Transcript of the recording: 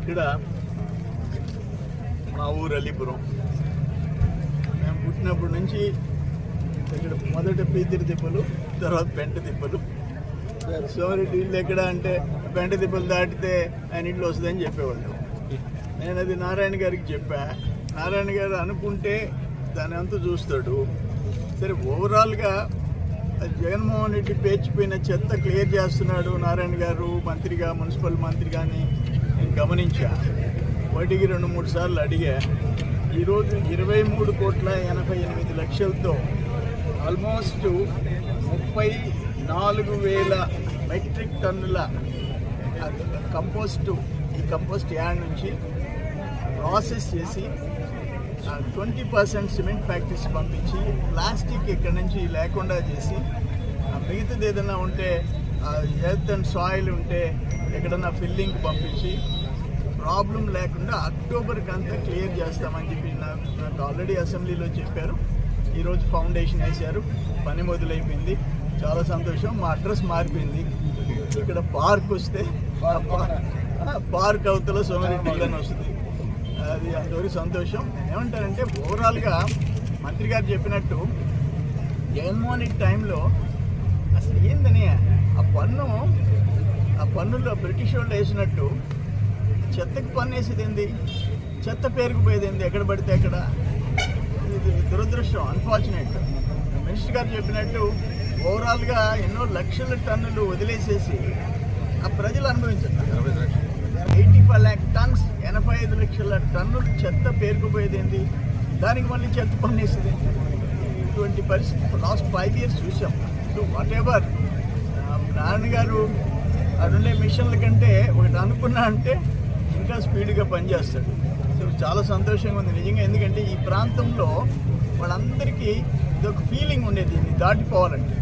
ఇక్కడ మా ఊరు అలీపురం. మేము పుట్టినప్పటి నుంచి ఇక్కడ మొదట పీతిరి తిప్పలు, తర్వాత పెంట తిప్పలు. సోమరెడ్డి ఇల్లు ఎక్కడ అంటే పెంట తిప్పలు దాటితే ఆయన ఇల్లు వస్తుందని చెప్పేవాళ్ళు. నేను అది నారాయణ గారికి చెప్పా. నారాయణ గారు అనుకుంటే దాని అంతా చూస్తాడు. సరే, ఓవరాల్గా జగన్మోహన్ రెడ్డి పేర్చిపోయిన చెత్త క్లియర్ చేస్తున్నాడు నారాయణ గారు మంత్రిగా, మున్సిపల్ మంత్రిగా అని నేను గమనించా. వాటికి 2-3 సార్లు అడిగా. ఈరోజు 23,88,00,000తో ఆల్మోస్ట్ 34,000 మెట్రిక్ టన్నుల ఈ కంపోస్ట్ యార్డ్ నుంచి ప్రాసెస్ చేసి 20% సిమెంట్ ఫ్యాక్టరీస్ పంపించి ప్లాస్టిక్ ఇక్కడ నుంచి లేకుండా చేసి మిగతాది ఏదైనా ఉంటే ఎర్త్ అండ్ సాయిల్ ఉంటే ఎక్కడన్నా ఫిల్లింగ్ పంపించి ప్రాబ్లం లేకుండా అక్టోబర్కి అంతా క్లియర్ చేస్తామని చెప్పి నాకు ఆల్రెడీ అసెంబ్లీలో చెప్పారు. ఈరోజు ఫౌండేషన్ వేశారు, పని మొదలైపోయింది. చాలా సంతోషం. మా అడ్రస్ మారిపోయింది. ఇక్కడ పార్క్ వస్తే పార్క్ అవతల సోమిరెడ్డి అని వస్తుంది. అది అంతవరకు సంతోషం. ఏమంటారంటే ఓవరాల్గా మంత్రి గారు చెప్పినట్టు జగన్మోహన్ రెడ్డి టైంలో అసలు ఏందని ఆ పన్నులో బ్రిటిష్ వాళ్ళు వేసినట్టు చెత్తకి పన్ను వేసేది ఏంది, చెత్త పేరుకుపోయేది ఏంది ఎక్కడ పడితే అక్కడ. ఇది దురదృష్టం, అన్ఫార్చునేట్. మినిస్టర్ గారు చెప్పినట్టు ఓవరాల్గా ఎన్నో లక్షల టన్నులు వదిలేసేసి ఆ ప్రజలు అనుభవించారు. 85 lakh tons, 85 లక్షల టన్నులు చెత్త పేరుకుపోయేది ఏంది, దానికి మళ్ళీ చెత్త పన్ను వేసేది. ఇటువంటి పరిస్థితి లాస్ట్ 5 years చూసాం. సో వాట్ ఎవర్ నారాయణ గారు అటుండే మిషన్ల కంటే ఒకటి అనుకున్నా అంటే ఇంకా స్పీడ్గా పనిచేస్తాడు. సో చాలా సంతోషంగా ఉంది నిజంగా. ఎందుకంటే ఈ ప్రాంతంలో వాళ్ళందరికీ ఇదొక ఫీలింగ్ ఉండేది, దీన్ని దాటిపోవాలంటే.